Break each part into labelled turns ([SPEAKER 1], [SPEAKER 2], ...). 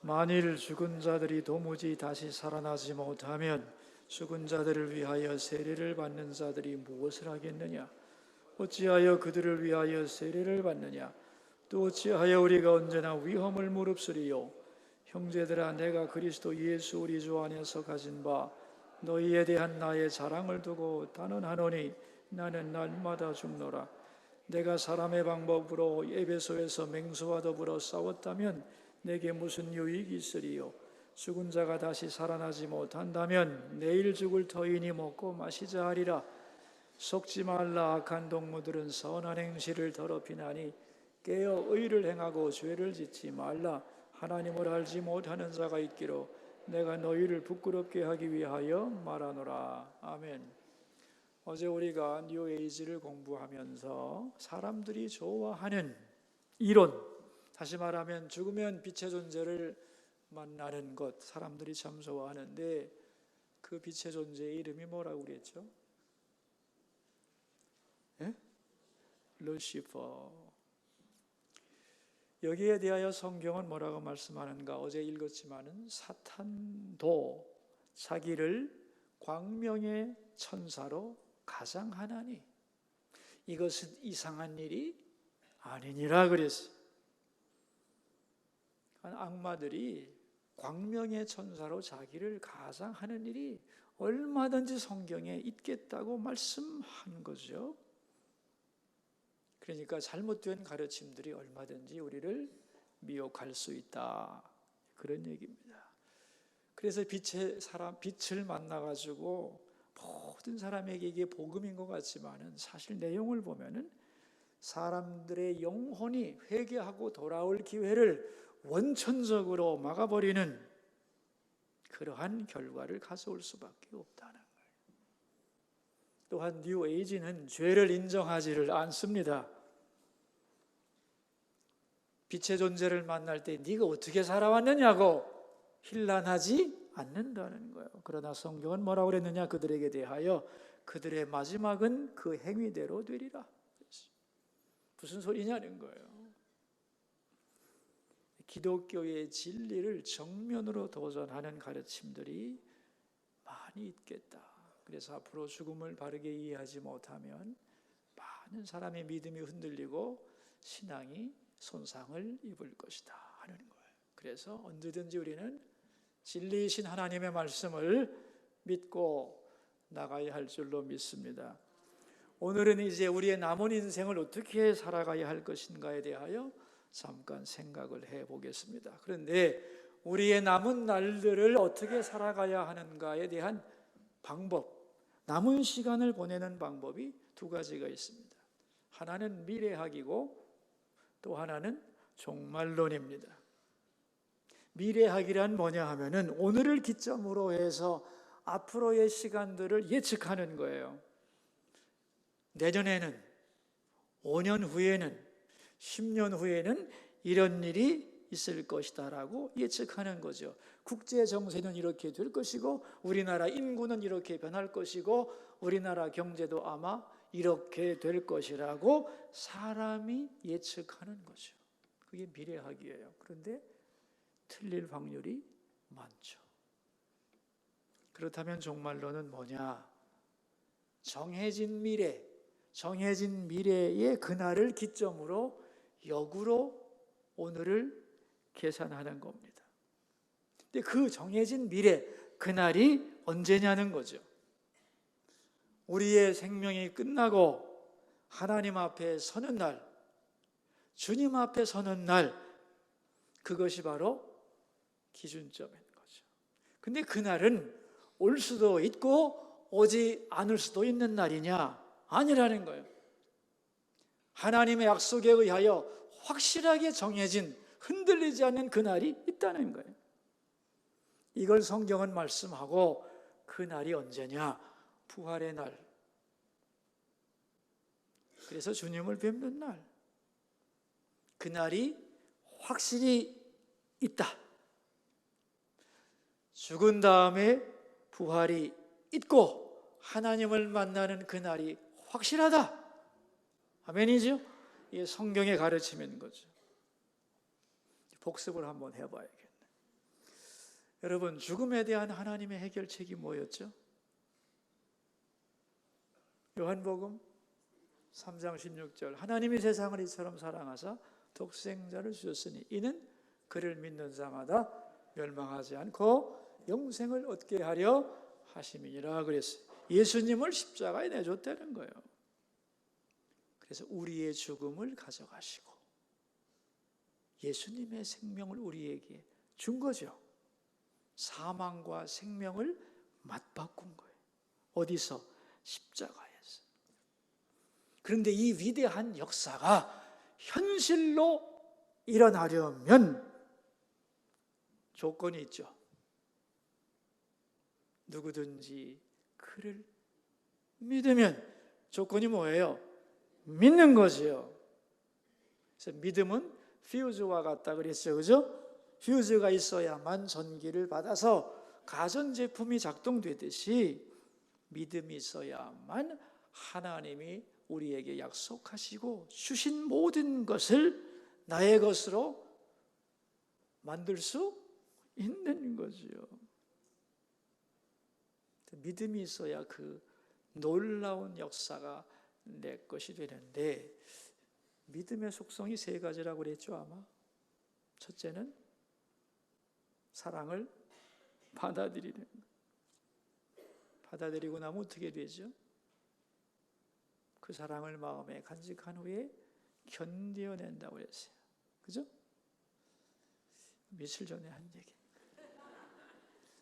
[SPEAKER 1] 만일 죽은 자들이 도무지 다시 살아나지 못하면 죽은 자들을 위하여 세례를 받는 자들이 무엇을 하겠느냐? 어찌하여 그들을 위하여 세례를 받느냐? 또 어찌하여 우리가 언제나 위험을 무릅쓰리요? 형제들아, 내가 그리스도 예수 우리 주 안에서 가진 바 너희에 대한 나의 자랑을 두고 단언하노니 나는 날마다 죽노라. 내가 사람의 방법으로 에베소에서 맹수와 더불어 싸웠다면 내게 무슨 유익이 있으리요? 죽은 자가 다시 살아나지 못한다면 내일 죽을 터이니 먹고 마시자 하리라. 속지 말라. 악한 동무들은 선한 행실을 더럽히나니 깨어 의를 행하고 죄를 짓지 말라. 하나님을 알지 못하는 자가 있기로 내가 너희를 부끄럽게 하기 위하여 말하노라. 아멘. 어제 우리가 뉴 에이지를 공부하면서 사람들이 좋아하는 이론, 다시 말하면 죽으면 빛의 존재를 만나는 것, 사람들이 참 좋아하는데 그 빛의 존재의 이름이 뭐라고 그랬죠? 예? 루시퍼. 여기에 대하여 성경은 뭐라고 말씀하는가? 어제 읽었지만은 사탄도 자기를 광명의 천사로 가장하나니 이것은 이상한 일이 아니니라 그랬어요. 악마들이 광명의 천사로 자기를 가장하는 일이 얼마든지 성경에 있겠다고 말씀한 거죠. 그러니까 잘못된 가르침들이 얼마든지 우리를 미혹할 수 있다, 그런 얘기입니다. 그래서 빛을 만나가지고 모든 사람에게 이게 복음인 것 같지만은 사실 내용을 보면은 사람들의 영혼이 회개하고 돌아올 기회를 원천적으로 막아버리는 그러한 결과를 가져올 수밖에 없다는 거예요. 또한 뉴 에이지는 죄를 인정하지를 않습니다. 빛의 존재를 만날 때 네가 어떻게 살아왔느냐고 힐난하지 않는다는 거예요. 그러나 성경은 뭐라고 그랬느냐? 그들에게 대하여 그들의 마지막은 그 행위대로 되리라. 무슨 소리냐는 거예요. 기독교의 진리를 정면으로 도전하는 가르침들이 많이 있겠다. 그래서 앞으로 죽음을 바르게 이해하지 못하면 많은 사람의 믿음이 흔들리고 신앙이 손상을 입을 것이다 하는 거예요. 그래서 언제든지 우리는 진리이신 하나님의 말씀을 믿고 나가야 할 줄로 믿습니다. 오늘은 이제 우리의 남은 인생을 어떻게 살아가야 할 것인가에 대하여 잠깐 생각을 해보겠습니다. 그런데 우리의 남은 날들을 어떻게 살아가야 하는가에 대한 방법, 남은 시간을 보내는 방법이 두 가지가 있습니다. 하나는 미래학이고 또 하나는 종말론입니다. 미래학이란 뭐냐 하면은 오늘을 기점으로 해서 앞으로의 시간들을 예측하는 거예요. 내년에는, 5년 후에는, 10년 후에는 이런 일이 있을 것이다라고 예측하는 거죠. 국제 정세는 이렇게 될 것이고 우리나라 인구는 이렇게 변할 것이고 우리나라 경제도 아마 이렇게 될 것이라고 사람이 예측하는 거죠. 그게 미래학이에요. 그런데 틀릴 확률이 많죠. 그렇다면 종말론은 뭐냐? 정해진 미래의 그날을 기점으로 역으로 오늘을 계산하는 겁니다. 근데 그 정해진 미래, 그날이 언제냐는 거죠. 우리의 생명이 끝나고 하나님 앞에 서는 날, 주님 앞에 서는 날, 그것이 바로 기준점인 거죠. 근데 그날은 올 수도 있고 오지 않을 수도 있는 날이냐? 아니라는 거예요. 하나님의 약속에 의하여 확실하게 정해진, 흔들리지 않는 그날이 있다는 거예요. 이걸 성경은 말씀하고 그 날이 언제냐? 부활의 날. 그래서 주님을 뵙는 날. 그 날이 확실히 있다. 죽은 다음에 부활이 있고 하나님을 만나는 그 날이 확실하다. 아멘이죠? 이게 성경의 가르침인 거죠. 복습을 한번 해봐야겠네. 여러분, 죽음에 대한 하나님의 해결책이 뭐였죠? 요한복음 3장 16절, 하나님이 세상을 이처럼 사랑하사 독생자를 주셨으니 이는 그를 믿는 자마다 멸망하지 않고 영생을 얻게 하려 하심이니라 그랬어요. 예수님을 십자가에 내줬다는 거예요. 그래서 우리의 죽음을 가져가시고 예수님의 생명을 우리에게 준 거죠. 사망과 생명을 맞바꾼 거예요. 어디서? 십자가에서. 그런데 이 위대한 역사가 현실로 일어나려면 조건이 있죠. 누구든지 그를 믿으면, 조건이 뭐예요? 믿는 거지요. 그래서 믿음은 퓨즈와 같다 그랬어요. 그죠? 퓨즈가 있어야만 전기를 받아서 가전제품이 작동되듯이 믿음이 있어야만 하나님이 우리에게 약속하시고 주신 모든 것을 나의 것으로 만들 수 있는 거지요. 믿음이 있어야 그 놀라운 역사가 내 것이 되는데, 믿음의 속성이 세 가지라고 그랬죠 아마. 첫째는 사랑을 받아들이는 것. 받아들이고 나면 어떻게 되죠? 그 사랑을 마음에 간직한 후에 견뎌낸다고 그랬어요. 그죠? 며칠 전에 한 얘기.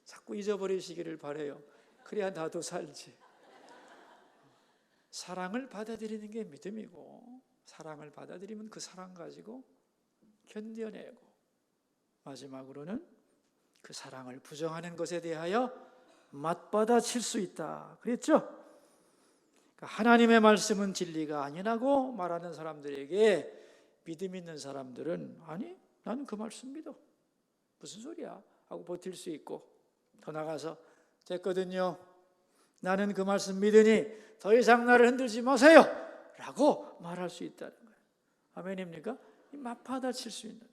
[SPEAKER 1] 자꾸 잊어버리시기를 바라요. 그래야 나도 살지. 사랑을 받아들이는 게 믿음이고, 사랑을 받아들이면 그 사랑 가지고 견뎌내고, 마지막으로는 그 사랑을 부정하는 것에 대하여 맞받아칠 수 있다 그랬죠? 하나님의 말씀은 진리가 아니라고 말하는 사람들에게 믿음 있는 사람들은, 아니 나는 그 말씀 믿어, 무슨 소리야 하고 버틸 수 있고, 더 나가서 됐거든요, 나는 그 말씀 믿으니 더 이상 나를 흔들지 마세요 라고 말할 수 있다는 거예요. 아멘입니까? 맞받아칠 수 있는 거예요.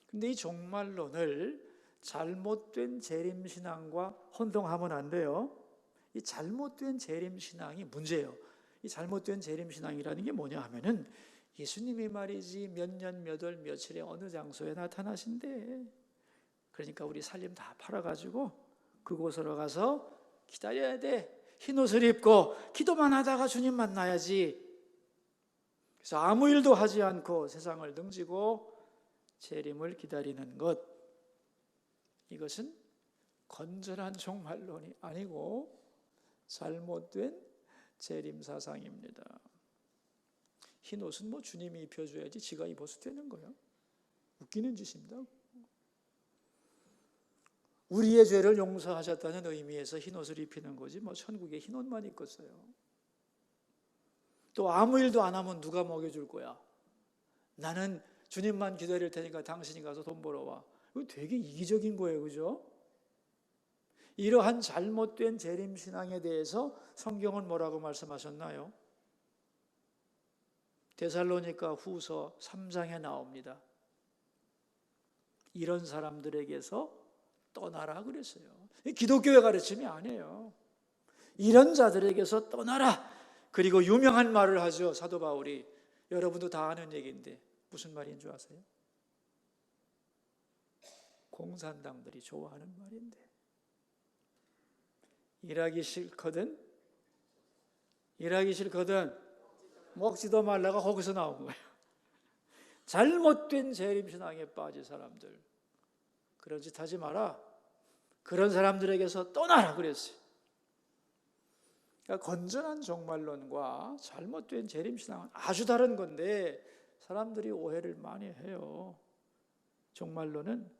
[SPEAKER 1] 근데 이 종말론을 잘못된 재림신앙과 혼동하면 안 돼요. 이 잘못된 재림신앙이 문제예요. 이 잘못된 재림신앙이라는 게 뭐냐 하면은, 예수님이 말이지 몇 년 몇 월 며칠에 어느 장소에 나타나신대. 그러니까 우리 살림 다 팔아가지고 그곳으로 가서 기다려야 돼. 흰옷을 입고 기도만 하다가 주님 만나야지. 그래서 아무 일도 하지 않고 세상을 등지고 재림을 기다리는 것, 이것은 건전한 종말론이 아니고 잘못된 재림 사상입니다. 흰옷은 뭐 주님이 입혀줘야지 지가 입어서 되는 거예요. 웃기는 짓입니다. 우리의 죄를 용서하셨다는 의미에서 흰옷을 입히는 거지 뭐 천국에 흰옷만 입겠어요. 또 아무 일도 안 하면 누가 먹여줄 거야? 나는 주님만 기다릴 테니까 당신이 가서 돈 벌어와. 이거 되게 이기적인 거예요. 그죠? 이러한 잘못된 재림신앙에 대해서 성경은 뭐라고 말씀하셨나요? 데살로니가 후서 3장에 나옵니다. 이런 사람들에게서 떠나라 그랬어요. 기독교의 가르침이 아니에요. 이런 자들에게서 떠나라. 그리고 유명한 말을 하죠, 사도 바울이. 여러분도 다 아는 얘기인데 무슨 말인 줄 아세요? 공산당들이 좋아하는 말인데, 일하기 싫거든 먹지도 말라가 거기서 나온 거예요. 잘못된 재림신앙에 빠진 사람들, 그런 짓 하지 마라. 그런 사람들에게서 떠나라 그랬어요. 그러니까 건전한 종말론과 잘못된 재림신앙은 아주 다른 건데 사람들이 오해를 많이 해요. 종말론은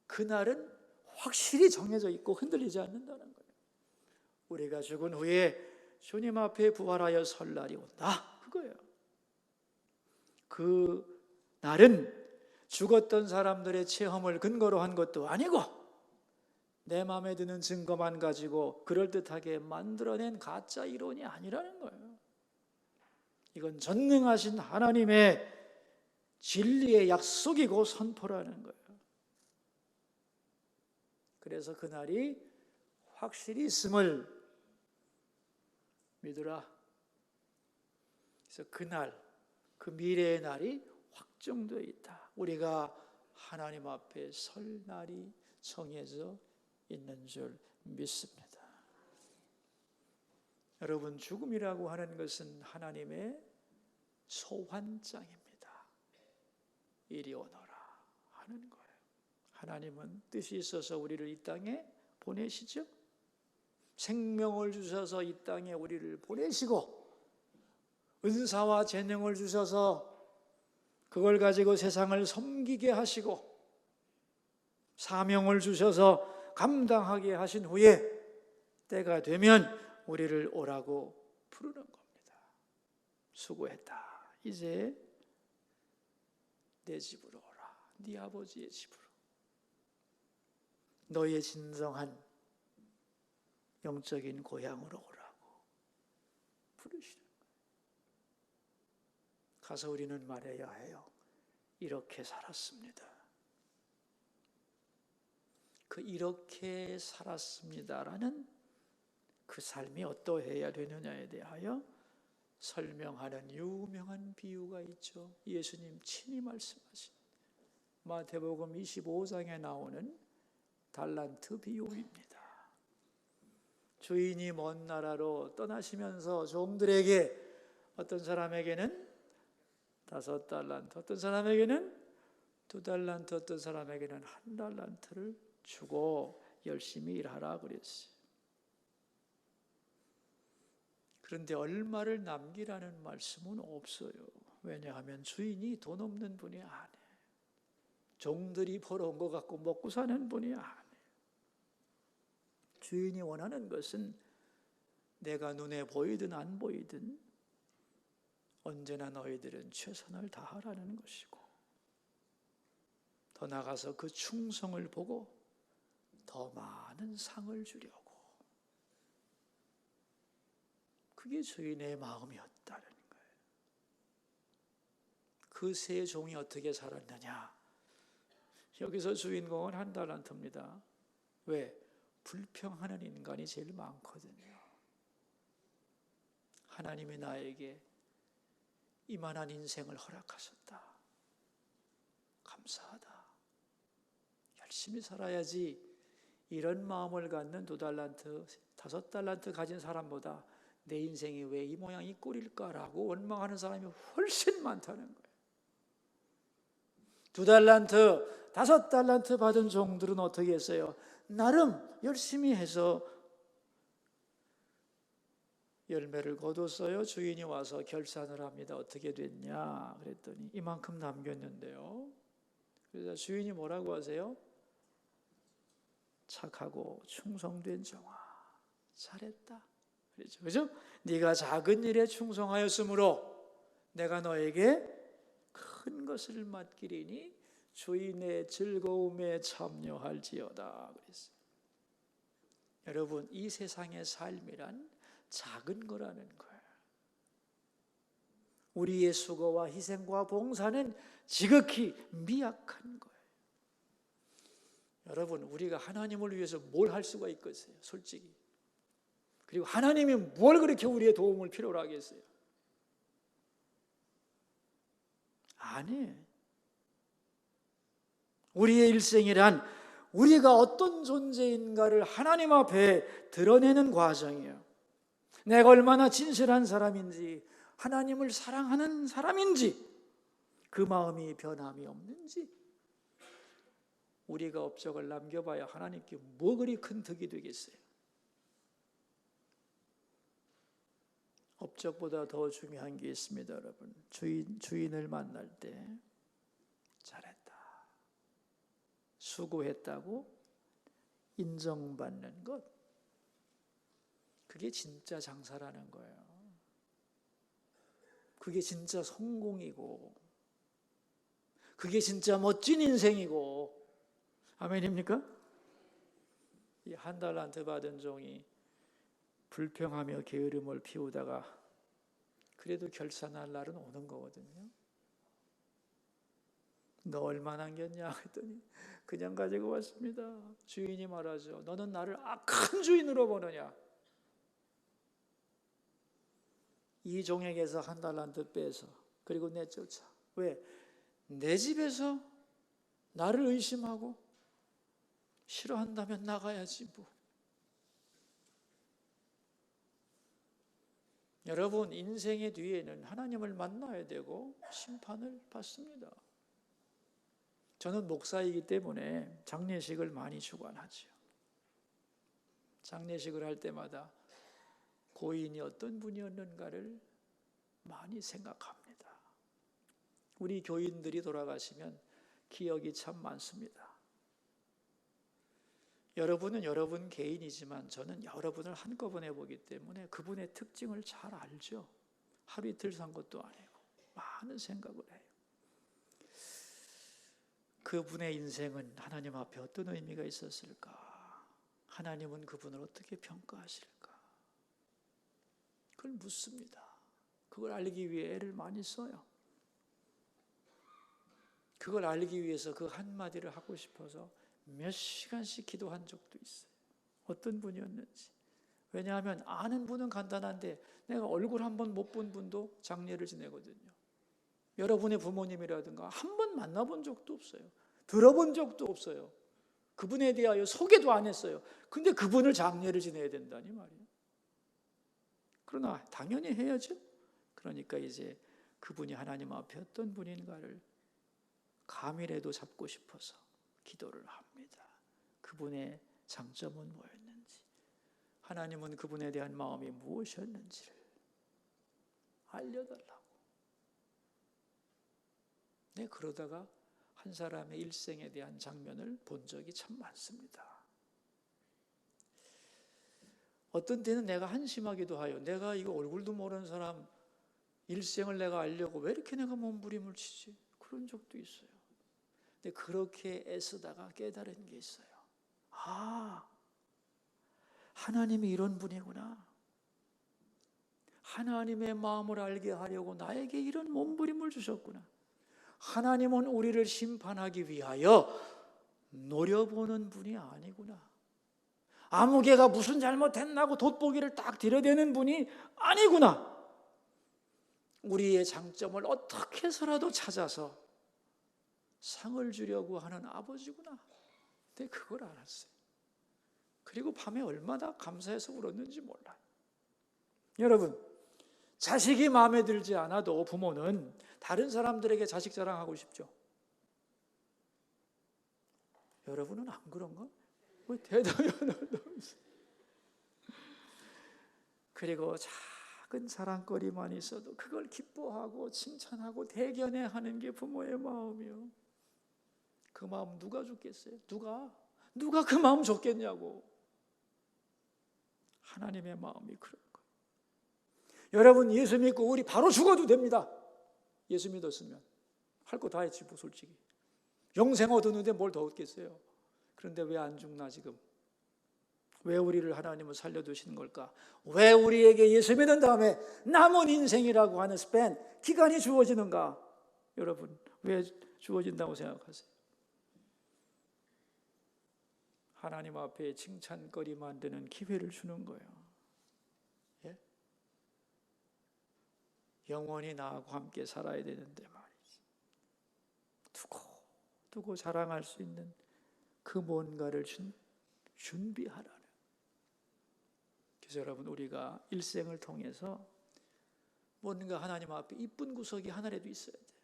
[SPEAKER 1] 그날은 확실히 정해져 있고 흔들리지 않는다는 거예요. 우리가 죽은 후에 주님 앞에 부활하여 설 날이 온다, 그거예요. 그 날은 죽었던 사람들의 체험을 근거로 한 것도 아니고 내 마음에 드는 증거만 가지고 그럴듯하게 만들어낸 가짜 이론이 아니라는 거예요. 이건 전능하신 하나님의 진리의 약속이고 선포라는 거예요. 그래서 그날이 확실히 있음을 믿으라. 그래서 그날, 그 미래의 날이 확정되어 있다. 우리가 하나님 앞에 설 날이 정해져 있는 줄 믿습니다. 여러분, 죽음이라고 하는 것은 하나님의 소환장입니다. 이리 오너라 하는 거예요. 하나님은 뜻이 있어서 우리를 이 땅에 보내시죠. 생명을 주셔서 이 땅에 우리를 보내시고, 은사와 재능을 주셔서 그걸 가지고 세상을 섬기게 하시고, 사명을 주셔서 감당하게 하신 후에 때가 되면 우리를 오라고 부르는 겁니다. 수고했다. 이제 내 집으로 오라. 네 아버지의 집으로. 너의 진정한 영적인 고향으로 오라고 부르시는 거예요. 가서 우리는 말해야 해요. 이렇게 살았습니다. 그 이렇게 살았습니다라는 그 삶이 어떠해야 되느냐에 대하여 설명하는 유명한 비유가 있죠. 예수님 친히 말씀하신 마태복음 25장에 나오는 달란트 비유입니다. 주인이 먼 나라로 떠나시면서 종들에게 어떤 사람에게는 5달란트, 어떤 사람에게는 2달란트, 어떤 사람에게는 1달란트를 주고 열심히 일하라 그랬어요. 그런데 얼마를 남기라는 말씀은 없어요. 왜냐하면 주인이 돈 없는 분이 아니에요. 종들이 벌어온 것 갖고 먹고 사는 분이 아니에요. 주인이 원하는 것은 내가 눈에 보이든 안 보이든 언제나 너희들은 최선을 다하라는 것이고, 더 나아가서 그 충성을 보고 더 많은 상을 주려고. 그게 주인의 마음이었다는 거예요. 그 세 종이 어떻게 살았느냐? 여기서 주인공은 1달란트입니다. 왜? 불평하는 인간이 제일 많거든요. 하나님이 나에게 이만한 인생을 허락하셨다. 감사하다. 열심히 살아야지. 이런 마음을 갖는 2달란트, 5달란트 가진 사람보다 내 인생이 왜 이 모양 이 꼴일까라고 원망하는 사람이 훨씬 많다는 거예요. 2달란트, 5달란트 받은 종들은 어떻게 했어요? 나름 열심히 해서 열매를 거뒀어요. 주인이 와서 결산을 합니다. 어떻게 됐냐? 그랬더니 이만큼 남겼는데요. 그래서 주인이 뭐라고 하세요? 착하고 충성된 종아, 잘했다. 그렇죠? 네가 작은 일에 충성하였으므로 내가 너에게 큰 것을 맡기리니 주인의 즐거움에 참여할지어다. 그랬어요. 여러분, 이 세상의 삶이란 작은 거라는 거예요. 우리의 수고와 희생과 봉사는 지극히 미약한 거예요. 여러분, 우리가 하나님을 위해서 뭘 할 수가 있겠어요? 솔직히. 그리고 하나님이 뭘 그렇게 우리의 도움을 필요로 하겠어요? 아니에요. 우리의 일생이란 우리가 어떤 존재인가를 하나님 앞에 드러내는 과정이에요. 내가 얼마나 진실한 사람인지, 하나님을 사랑하는 사람인지, 그 마음이 변함이 없는지. 우리가 업적을 남겨봐야 하나님께 뭐 그리 큰 덕이 되겠어요? 업적보다 더 중요한 게 있습니다, 여러분. 주인을 만날 때 잘했다, 수고했다고 인정받는 것, 그게 진짜 장사라는 거예요. 그게 진짜 성공이고, 그게 진짜 멋진 인생이고. 아멘입니까? 이 1달란트 받은 종이 불평하며 게으름을 피우다가 그래도 결산할 날은 오는 거거든요. 너 얼마 남겼냐 했더니 그냥 가지고 왔습니다. 주인이 말하죠. 너는 나를 악한 주인으로 보느냐? 이 종에게서 한 달란트 빼서 그리고 내쫓아. 왜? 내 집에서 나를 의심하고 싫어한다면 나가야지 뭐. 여러분, 인생의 뒤에는 하나님을 만나야 되고 심판을 받습니다. 저는 목사이기 때문에 장례식을 많이 주관하죠. 장례식을 할 때마다 고인이 어떤 분이었는가를 많이 생각합니다. 우리 교인들이 돌아가시면 기억이 참 많습니다. 여러분은 여러분 개인이지만 저는 여러분을 한꺼번에 보기 때문에 그분의 특징을 잘 알죠. 하루 이틀 산 것도 아니고 많은 생각을 해요. 그분의 인생은 하나님 앞에 어떤 의미가 있었을까? 하나님은 그분을 어떻게 평가하실까? 그걸 묻습니다. 그걸 알기 위해 애를 많이 써요. 그걸 알기 위해서 그 한마디를 하고 싶어서 몇 시간씩 기도한 적도 있어요. 어떤 분이었는지. 왜냐하면 아는 분은 간단한데 내가 얼굴 한 번 못 본 분도 장례를 지내거든요. 여러분의 부모님이라든가 한 번 만나본 적도 없어요. 들어본 적도 없어요. 그분에 대하여 소개도 안 했어요. 근데 그분을 장례를 지내야 된다니 말이에요. 그러나 당연히 해야죠. 그러니까 이제 그분이 하나님 앞에 어떤 분인가를 감이라도 잡고 싶어서 기도를 합니다. 그분의 장점은 뭐였는지, 하나님은 그분에 대한 마음이 무엇이었는지를 알려달라고. 네, 그러다가 한 사람의 일생에 대한 장면을 본 적이 참 많습니다. 어떤 때는 내가 한심하기도 하여 내가 이거 얼굴도 모르는 사람 일생을 내가 알려고 왜 이렇게 내가 몸부림을 치지? 그런 적도 있어요. 근데 그렇게 애쓰다가 깨달은 게 있어요. 아, 하나님이 이런 분이구나. 하나님의 마음을 알게 하려고 나에게 이런 몸부림을 주셨구나. 하나님은 우리를 심판하기 위하여 노려보는 분이 아니구나. 아무개가 무슨 잘못했나고 돋보기를 딱 들여대는 분이 아니구나. 우리의 장점을 어떻게 해서라도 찾아서 상을 주려고 하는 아버지구나. 근데 그걸 알았어요. 그리고 밤에 얼마나 감사해서 울었는지 몰라요. 여러분, 자식이 마음에 들지 않아도 부모는 다른 사람들에게 자식 자랑하고 싶죠. 여러분은 안 그런가? 왜 대답이 안 나오지? 그리고 작은 자랑거리만 있어도 그걸 기뻐하고 칭찬하고 대견해하는 게 부모의 마음이요. 그 마음 누가 줬겠어요? 누가 그 마음 줬겠냐고. 하나님의 마음이 그런 거예요. 여러분, 예수 믿고 우리 바로 죽어도 됩니다. 예수 믿었으면 할 거 다 했지 뭐. 솔직히 영생 얻었는데 뭘 더 얻겠어요. 그런데 왜 안 죽나 지금? 왜 우리를 하나님은 살려두시는 걸까? 왜 우리에게 예수 믿은 다음에 남은 인생이라고 하는 스팬, 기간이 주어지는가? 여러분, 왜 주어진다고 생각하세요? 하나님 앞에 칭찬거리 만드는 기회를 주는 거예요. 예? 영원히 나하고 함께 살아야 되는데 말이지. 두고 자랑할 수 있는 그 뭔가를 준비하라는. 그래서 여러분, 우리가 일생을 통해서 뭔가 하나님 앞에 이쁜 구석이 하나라도 있어야 돼요.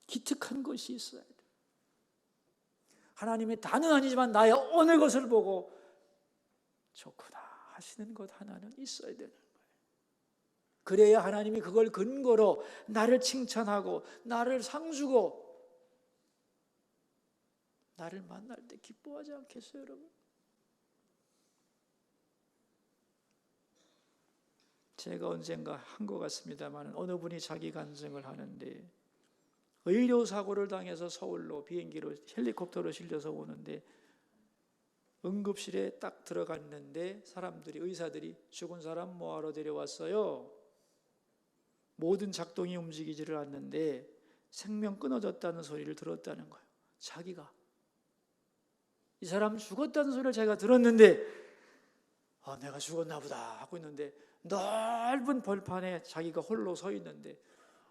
[SPEAKER 1] 기특한 것이 있어야 돼요. 하나님의 다는 아니지만 나의 어느 것을 보고 좋구나 하시는 것 하나는 있어야 되는 거예요. 그래야 하나님이 그걸 근거로 나를 칭찬하고 나를 상주고 나를 만날 때 기뻐하지 않겠어요, 여러분? 제가 언젠가 한 것 같습니다만 어느 분이 자기 간증을 하는데 의료사고를 당해서 서울로 비행기로 헬리콥터로 실려서 오는데 응급실에 딱 들어갔는데 의사들이 죽은 사람 뭐하러 데려왔어요? 모든 작동이 움직이지를 않는데 생명 끊어졌다는 소리를 들었다는 거예요. 자기가 이 사람 죽었다는 소리를 자기가 들었는데 내가 죽었나 보다 하고 있는데 넓은 벌판에 자기가 홀로 서 있는데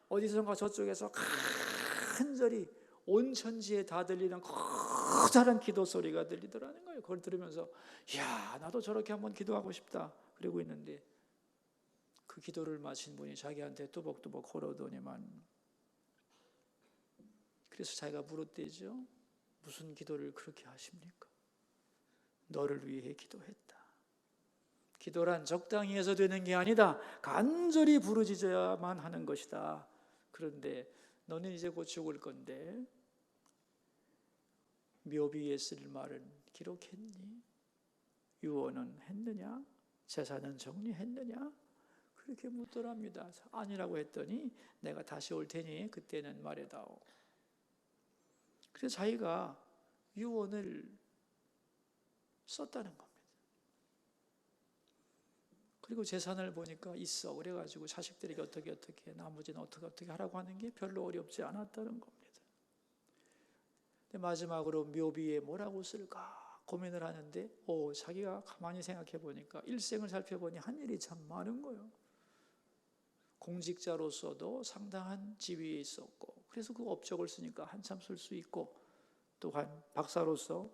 [SPEAKER 1] 어디선가 저쪽에서 간절히 온 천지에 다 들리는 커다란 기도 소리가 들리더라는 거예요. 그걸 들으면서 야, 나도 저렇게 한번 기도하고 싶다 그러고 있는데 그 기도를 마친 분이 자기한테 뚜벅뚜벅 걸어오더니만 그래서 자기가 물었대죠. 무슨 기도를 그렇게 하십니까? 너를 위해 기도했다. 기도란 적당히 해서 되는 게 아니다. 간절히 부르짖어야만 하는 것이다. 그런데 너는 이제 곧 죽을 건데 묘비에 쓸 말은 기록했니? 유언은 했느냐? 재산은 정리했느냐? 그렇게 묻더랍니다. 아니라고 했더니 내가 다시 올 테니 그때는 말해다오. 그래서 자기가 유언을 썼다는 겁니다. 그리고 재산을 보니까 있어. 그래가지고 자식들에게 어떻게 나머지는 어떻게 하라고 하는 게 별로 어렵지 않았다는 겁니다. 근데 마지막으로 묘비에 뭐라고 쓸까 고민을 하는데 자기가 가만히 생각해 보니까 일생을 살펴보니 한 일이 참 많은 거예요. 공직자로서도 상당한 지위에 있었고 그래서 그 업적을 쓰니까 한참 쓸 수 있고 또한 박사로서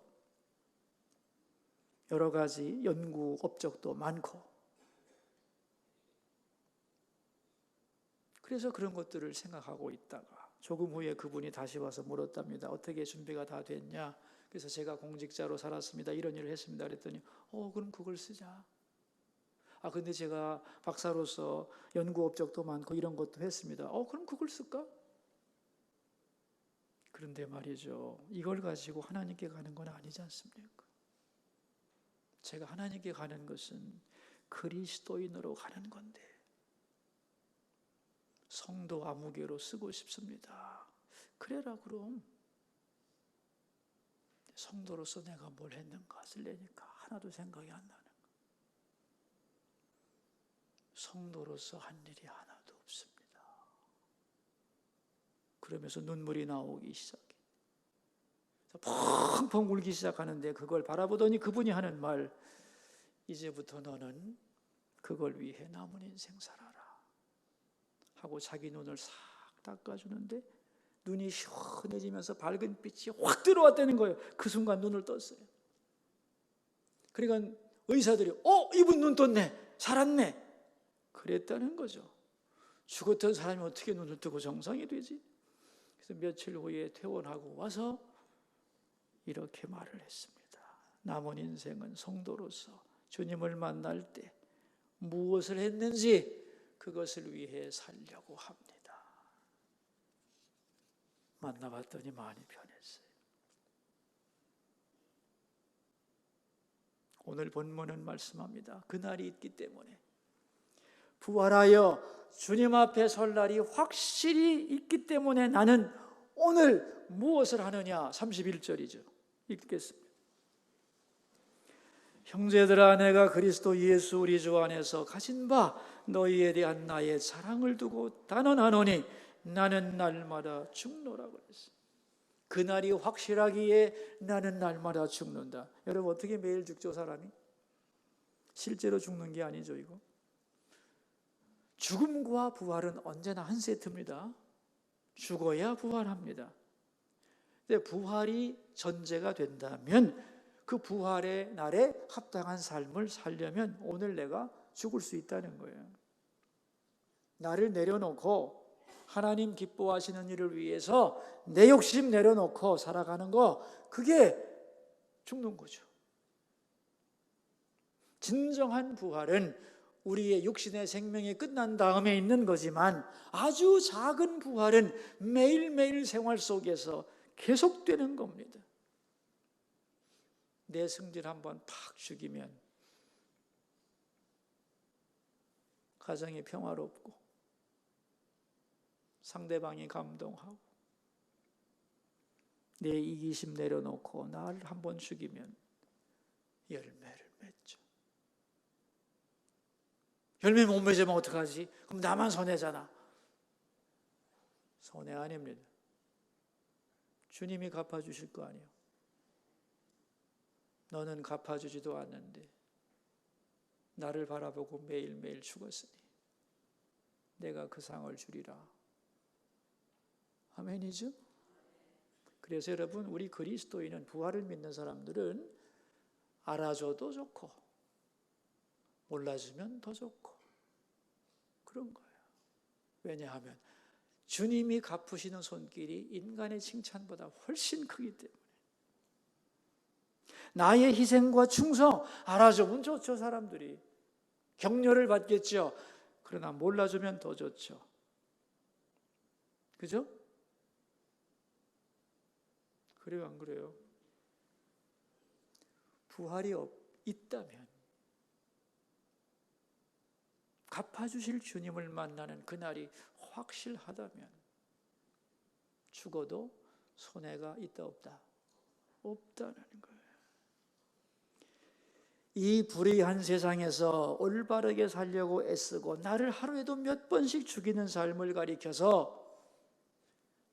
[SPEAKER 1] 여러 가지 연구 업적도 많고 그래서 그런 것들을 생각하고 있다가 조금 후에 그분이 다시 와서 물었답니다. 어떻게 준비가 다 됐냐? 그래서 제가 공직자로 살았습니다. 이런 일을 했습니다. 그랬더니 그럼 그걸 쓰자. 근데 제가 박사로서 연구 업적도 많고 이런 것도 했습니다. 그럼 그걸 쓸까? 그런데 말이죠. 이걸 가지고 하나님께 가는 건 아니지 않습니까? 제가 하나님께 가는 것은 그리스도인으로 가는 건데 성도 아무개로 쓰고 싶습니다. 그래라 그럼. 성도로서 내가 뭘 했는가 쓸래니까 하나도 생각이 안 나는 거예요. 성도로서 한 일이 하나도 없습니다. 그러면서 눈물이 나오기 시작해. 펑펑 울기 시작하는데 그걸 바라보더니 그분이 하는 말, 이제부터 너는 그걸 위해 남은 인생 살아라 하고 자기 눈을 싹 닦아주는데 눈이 시원해지면서 밝은 빛이 확 들어왔다는 거예요. 그 순간 눈을 떴어요. 그러니까 의사들이 이분 눈 떴네, 살았네 그랬다는 거죠. 죽었던 사람이 어떻게 눈을 뜨고 정상이 되지? 그래서 며칠 후에 퇴원하고 와서 이렇게 말을 했습니다. 남은 인생은 성도로서 주님을 만날 때 무엇을 했는지 그것을 위해 살려고 합니다. 만나봤더니 많이 변했어요. 오늘 본문은 말씀합니다. 그날이 있기 때문에 부활하여 주님 앞에 설 날이 확실히 있기 때문에 나는 오늘 무엇을 하느냐. 31절이죠. 읽겠습니다. 형제들아, 내가 그리스도 예수 우리 주 안에서 가진 바 너희에 대한 나의 사랑을 두고 단언하노니 나는 날마다 죽노라 그랬어요. 그날이 확실하기에 나는 날마다 죽는다. 여러분 어떻게 매일 죽죠 사람이? 실제로 죽는 게 아니죠 이거. 죽음과 부활은 언제나 한 세트입니다. 죽어야 부활합니다. 근데 부활이 전제가 된다면 그 부활의 날에 합당한 삶을 살려면 오늘 내가 죽을 수 있다는 거예요. 나를 내려놓고 하나님 기뻐하시는 일을 위해서 내 욕심 내려놓고 살아가는 거, 그게 죽는 거죠. 진정한 부활은 우리의 육신의 생명이 끝난 다음에 있는 거지만 아주 작은 부활은 매일매일 생활 속에서 계속되는 겁니다. 내 승질 한번 팍 죽이면 가정이 평화롭고 상대방이 감동하고, 내 이기심 내려놓고 나를 한번 죽이면 열매를 맺죠. 열매 못 맺으면 어떡하지? 그럼 나만 손해잖아. 손해 아닙니다. 주님이 갚아주실 거 아니에요. 너는 갚아주지도 않는데 나를 바라보고 매일매일 죽었으니 내가 그 상을 주리라. 아멘이죠? 그래서 여러분, 우리 그리스도인은, 부활을 믿는 사람들은 알아줘도 좋고 몰라주면 더 좋고 그런 거예요. 왜냐하면 주님이 갚으시는 손길이 인간의 칭찬보다 훨씬 크기 때문에. 나의 희생과 충성 알아주면 좋죠. 사람들이 격려를 받겠죠. 그러나 몰라주면 더 좋죠. 그죠? 그래요, 안 그래요? 부활이 있다면, 갚아주실 주님을 만나는 그날이 확실하다면 죽어도 손해가 있다 없다? 없다는 거예요. 이 불의한 세상에서 올바르게 살려고 애쓰고 나를 하루에도 몇 번씩 죽이는 삶을 가리켜서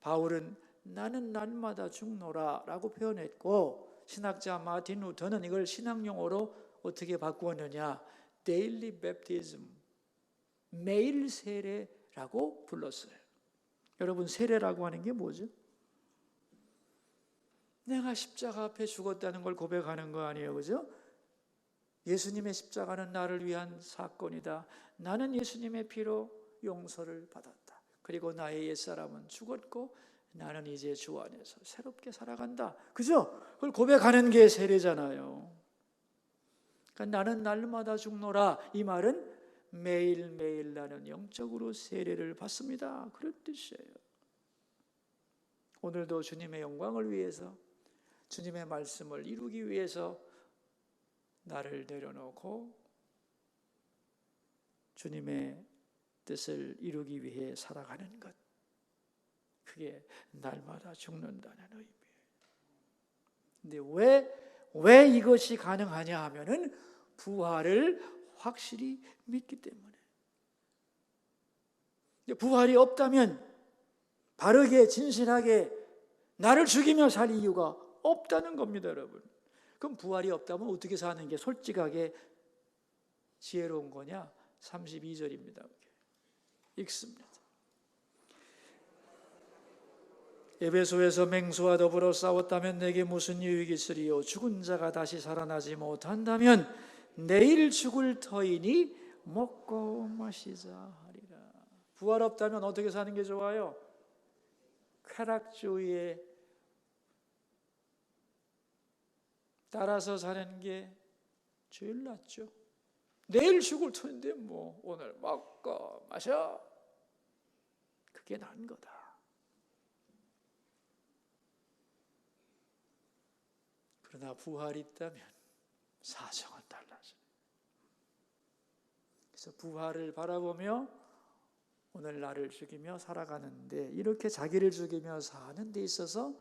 [SPEAKER 1] 바울은 나는 날마다 죽노라 라고 표현했고, 신학자 마틴 루터는 이걸 신학용어로 어떻게 바꾸었느냐, daily baptism, 매일 세례라고 불렀어요. 여러분, 세례라고 하는 게 뭐죠? 내가 십자가 앞에 죽었다는 걸 고백하는 거 아니에요, 그죠? 예수님의 십자가는 나를 위한 사건이다. 나는 예수님의 피로 용서를 받았다. 그리고 나의 옛사람은 죽었고 나는 이제 주 안에서 새롭게 살아간다. 그죠? 그걸 고백하는 게 세례잖아요. 그러니까 나는 날마다 죽노라, 이 말은 매일매일 나는 영적으로 세례를 받습니다, 그런 뜻이에요. 오늘도 주님의 영광을 위해서, 주님의 말씀을 이루기 위해서 나를 내려놓고 주님의 뜻을 이루기 위해 살아가는 것, 그게 날마다 죽는다는 의미예요. 근데 왜 이것이 가능하냐 하면은 부활을 확실히 믿기 때문에. 부활이 없다면, 바르게 진실하게 나를 죽이며 살 이유가 없다는 겁니다, 여러분. 그럼 부활이 없다면 어떻게 사는 게 솔직하게 지혜로운 거냐? 32절입니다. 읽습니다. 에베소에서 맹수와 더불어 싸웠다면 내게 무슨 유익이 있으리요? 죽은 자가 다시 살아나지 못한다면 내일 죽을 터이니 먹고 마시자 하리라. 부활 없다면 어떻게 사는 게 좋아요? 쾌락주의에 따라서 사는 게 제일 낫죠. 내일 죽을 터인데 뭐 오늘 먹고 마셔, 그게 나은 거다. 그러나 부활이 있다면 사정은 달라져요. 그래서 부활을 바라보며 오늘 나를 죽이며 살아가는데, 이렇게 자기를 죽이며 사는 데 있어서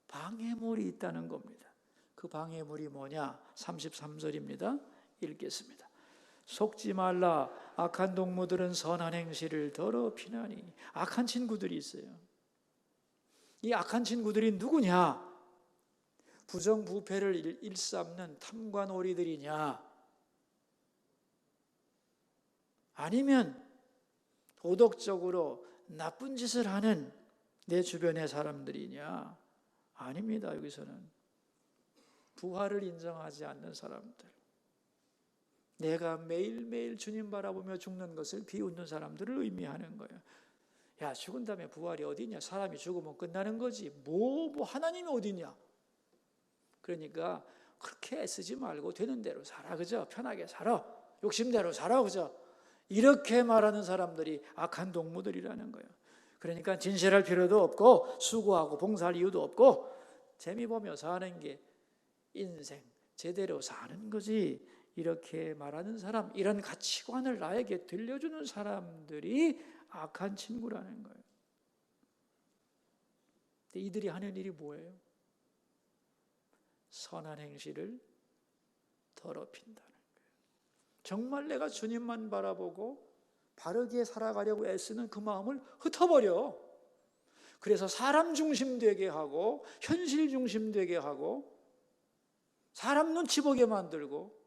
[SPEAKER 1] 방해물이 있다는 겁니다. 그 방해물이 뭐냐? 33절입니다. 읽겠습니다. 속지 말라. 악한 동무들은 선한 행실을 더럽히나니. 악한 친구들이 있어요. 이 악한 친구들이 누구냐? 부정부패를 일삼는 탐관오리들이냐? 아니면 도덕적으로 나쁜 짓을 하는 내 주변의 사람들이냐? 아닙니다. 여기서는 부활을 인정하지 않는 사람들, 내가 매일매일 주님 바라보며 죽는 것을 비웃는 사람들을 의미하는 거예요. 야, 죽은 다음에 부활이 어디냐? 사람이 죽으면 끝나는 거지. 뭐 하나님이 어디냐? 그러니까 그렇게 애쓰지 말고 되는 대로 살아, 그죠? 편하게 살아, 욕심대로 살아, 그죠? 이렇게 말하는 사람들이 악한 동무들이라는 거예요. 그러니까 진실할 필요도 없고 수고하고 봉사할 이유도 없고 재미 보며 사는 게 인생, 제대로 사는 거지. 이렇게 말하는 사람, 이런 가치관을 나에게 들려주는 사람들이 악한 친구라는 거예요. 근데 이들이 하는 일이 뭐예요? 선한 행실을 더럽힌다는 거예요. 정말 내가 주님만 바라보고 바르게 살아가려고 애쓰는 그 마음을 흩어버려. 그래서 사람 중심 되게 하고 현실 중심 되게 하고 사람 눈치 보게 만들고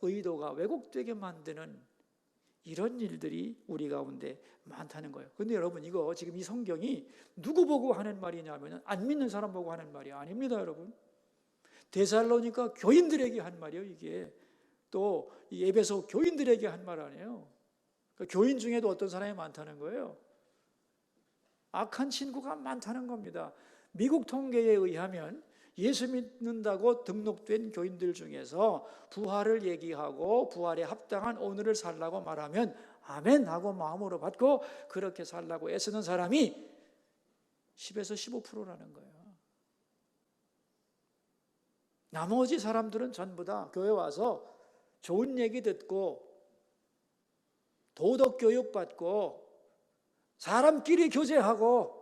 [SPEAKER 1] 의도가 왜곡되게 만드는 이런 일들이 우리 가운데 많다는 거예요. 그런데 여러분, 이거 지금 이 성경이 누구 보고 하는 말이냐면 안 믿는 사람 보고 하는 말이 아닙니다, 여러분. 데살로니가 교인들에게 한 말이에요. 이게 또 이 에베소 교인들에게 한 말 아니에요. 그러니까 교인 중에도 어떤 사람이 많다는 거예요. 악한 친구가 많다는 겁니다. 미국 통계에 의하면 예수 믿는다고 등록된 교인들 중에서 부활을 얘기하고 부활에 합당한 오늘을 살라고 말하면 아멘 하고 마음으로 받고 그렇게 살라고 애쓰는 사람이 10에서 15%라는 거예요. 나머지 사람들은 전부 다 교회 와서 좋은 얘기 듣고 도덕 교육 받고 사람끼리 교제하고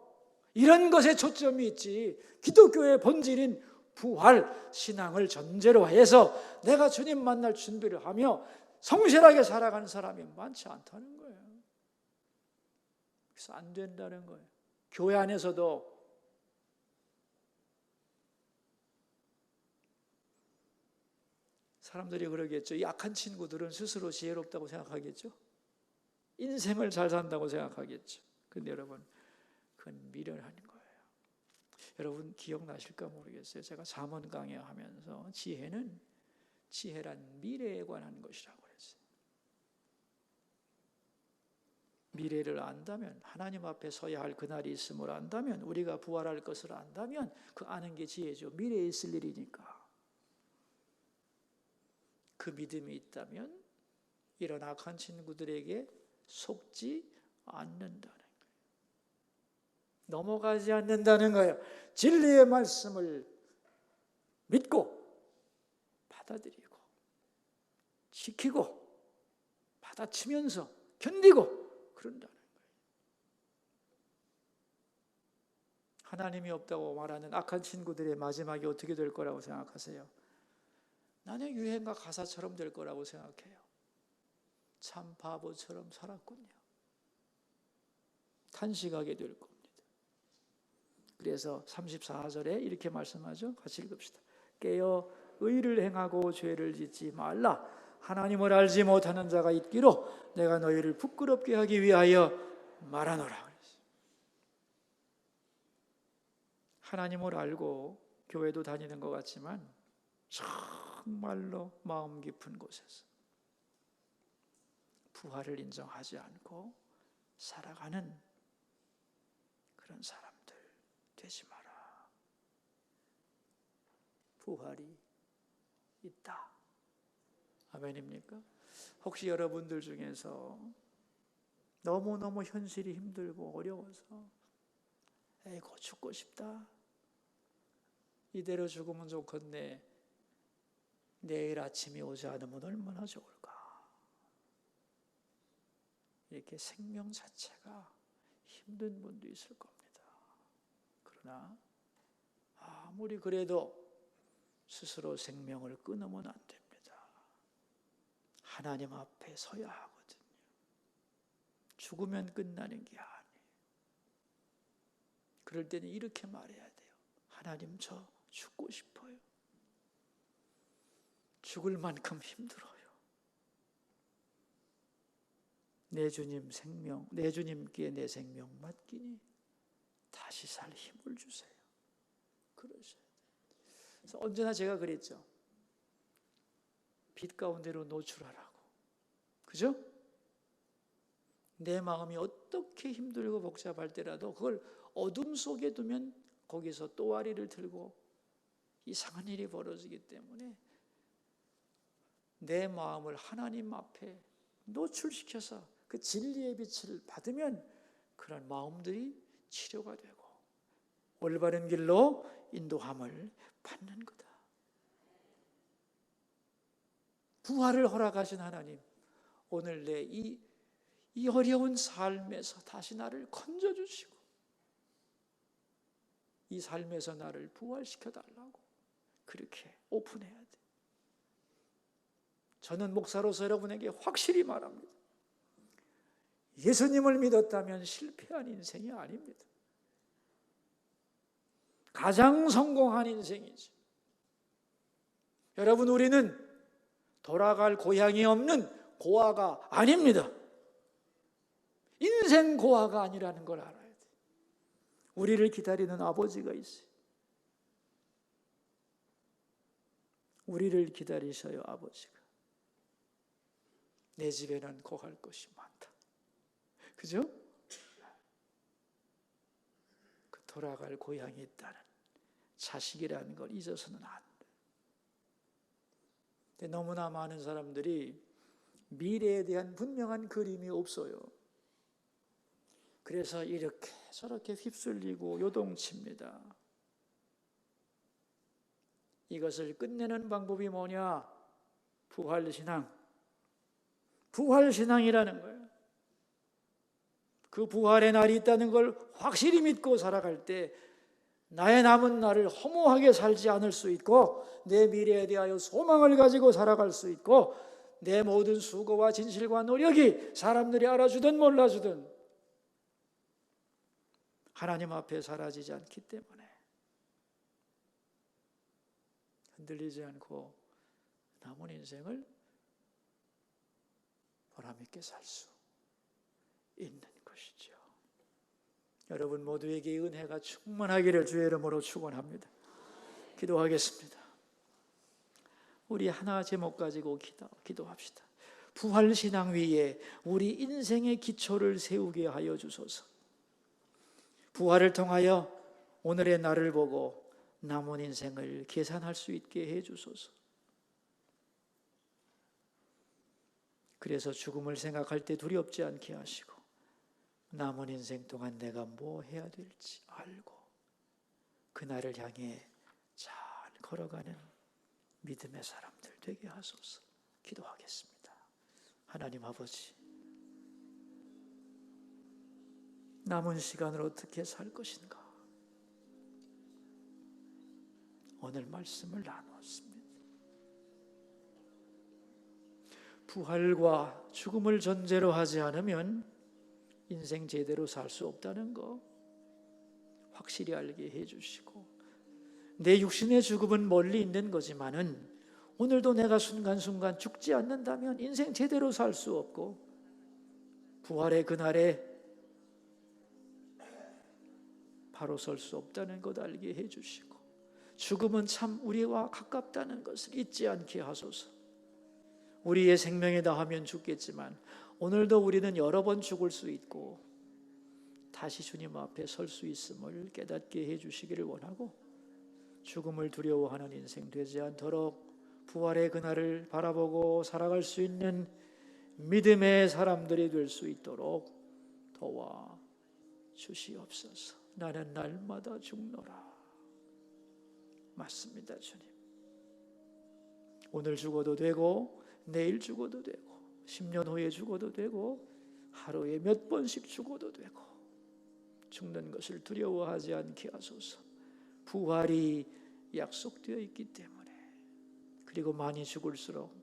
[SPEAKER 1] 이런 것에 초점이 있지, 기독교의 본질인 부활 신앙을 전제로 해서 내가 주님 만날 준비를 하며 성실하게 살아가는 사람이 많지 않다는 거예요. 그래서 안 된다는 거예요. 교회 안에서도 사람들이 그러겠죠. 이 악한 친구들은 스스로 지혜롭다고 생각하겠죠. 인생을 잘 산다고 생각하겠죠. 근데 여러분, 그건 미련한 거예요. 여러분 기억나실까 모르겠어요. 제가 잠언 강의하면서 지혜란 미래에 관한 것이라고 그랬어요. 미래를 안다면, 하나님 앞에 서야 할 그날이 있음을 안다면, 우리가 부활할 것을 안다면 그 아는 게 지혜죠. 미래에 있을 일이니까. 그 믿음이 있다면 이런 악한 친구들에게 속지 않는다는 거예요. 넘어가지 않는다는 거예요. 진리의 말씀을 믿고 받아들이고 지키고 받아치면서 견디고 그런다는 거예요. 하나님이 없다고 말하는 악한 친구들의 마지막이 어떻게 될 거라고 생각하세요? 나는 유행가 가사처럼 될 거라고 생각해요. 참 바보처럼 살았군요. 탄식하게 될 겁니다. 그래서 34절에 이렇게 말씀하죠. 같이 읽읍시다. 깨어 의를 행하고 죄를 짓지 말라. 하나님을 알지 못하는 자가 있기로 내가 너희를 부끄럽게 하기 위하여 말하노라. 하나님을 알고 교회도 다니는 것 같지만 정말로 마음 깊은 곳에서 부활을 인정하지 않고 살아가는 그런 사람들 되지 마라. 부활이 있다. 아멘입니까? 혹시 여러분들 중에서 너무너무 현실이 힘들고 어려워서 에이고 죽고 싶다, 이대로 죽으면 좋겠네, 내일 아침이 오지 않으면 얼마나 좋을까, 이렇게 생명 자체가 힘든 분도 있을 겁니다. 그러나 아무리 그래도 스스로 생명을 끊으면 안 됩니다. 하나님 앞에 서야 하거든요. 죽으면 끝나는 게 아니에요. 그럴 때는 이렇게 말해야 돼요. 하나님, 저 죽고 싶어요. 죽을 만큼 힘들어요. 내 주님께 내 생명 맡기니 다시 살 힘을 주세요. 그러셔야 돼요. 그래서 언제나 제가 그랬죠. 빛 가운데로 노출하라고. 그죠? 내 마음이 어떻게 힘들고 복잡할 때라도 그걸 어둠 속에 두면 거기서 또아리를 들고 이상한 일이 벌어지기 때문에 내 마음을 하나님 앞에 노출시켜서 그 진리의 빛을 받으면 그런 마음들이 치료가 되고 올바른 길로 인도함을 받는 거다. 부활을 허락하신 하나님, 오늘 내 이 어려운 삶에서 다시 나를 건져주시고 이 삶에서 나를 부활시켜달라고 그렇게 오픈해야 돼. 저는 목사로서 여러분에게 확실히 말합니다. 예수님을 믿었다면 실패한 인생이 아닙니다. 가장 성공한 인생이죠. 여러분, 우리는 돌아갈 고향이 없는 고아가 아닙니다. 인생 고아가 아니라는 걸 알아야 돼요. 우리를 기다리는 아버지가 있어요. 우리를 기다리셔요, 아버지가. 내 집에는 고할 것이 많다. 그죠? 그 돌아갈 고향이 있다는 자식이라는 걸 잊어서는 안 돼. 근데 너무나 많은 사람들이 미래에 대한 분명한 그림이 없어요. 그래서 이렇게 저렇게 휩쓸리고 요동칩니다. 이것을 끝내는 방법이 뭐냐? 부활신앙. 부활신앙이라는 거예요. 그 부활의 날이 있다는 걸 확실히 믿고 살아갈 때 나의 남은 날을 허무하게 살지 않을 수 있고 내 미래에 대하여 소망을 가지고 살아갈 수 있고 내 모든 수고와 진실과 노력이 사람들이 알아주든 몰라주든 하나님 앞에 사라지지 않기 때문에 흔들리지 않고 남은 인생을 보람있게 살 수 있는 것이죠. 여러분 모두에게 은혜가 충만하기를 주의 이름으로 축원합니다. 기도하겠습니다. 우리 하나 제목 가지고 기도합시다. 부활신앙 위에 우리 인생의 기초를 세우게 하여 주소서. 부활을 통하여 오늘의 날을 보고 남은 인생을 계산할 수 있게 해 주소서. 그래서 죽음을 생각할 때 두렵지 않게 하시고 남은 인생 동안 내가 뭐 해야 될지 알고 그날을 향해 잘 걸어가는 믿음의 사람들 되게 하소서. 기도하겠습니다. 하나님 아버지, 남은 시간을 어떻게 살 것인가? 오늘 말씀을 나누었습니다. 부활과 죽음을 전제로 하지 않으면 인생 제대로 살 수 없다는 거 확실히 알게 해주시고 내 육신의 죽음은 멀리 있는 거지만은 오늘도 내가 순간순간 죽지 않는다면 인생 제대로 살 수 없고 부활의 그날에 바로 설 수 없다는 것 알게 해주시고 죽음은 참 우리와 가깝다는 것을 잊지 않게 하소서. 우리의 생명에 다하면 죽겠지만 오늘도 우리는 여러 번 죽을 수 있고 다시 주님 앞에 설 수 있음을 깨닫게 해주시기를 원하고 죽음을 두려워하는 인생 되지 않도록 부활의 그날을 바라보고 살아갈 수 있는 믿음의 사람들이 될 수 있도록 도와 주시옵소서. 나는 날마다 죽노라. 맞습니다, 주님. 오늘 죽어도 되고 내일 죽어도 되고 10년 후에 죽어도 되고 하루에 몇 번씩 죽어도 되고 죽는 것을 두려워하지 않게 하소서. 부활이 약속되어 있기 때문에 그리고 많이 죽을수록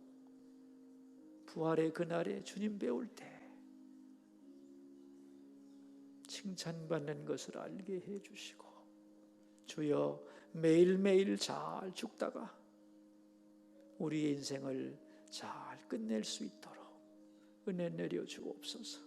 [SPEAKER 1] 부활의 그날에 주님 배울 때 칭찬받는 것을 알게 해주시고 주여 매일매일 잘 죽다가 우리의 인생을 잘 끝낼 수 있도록 은혜 내려 주옵소서.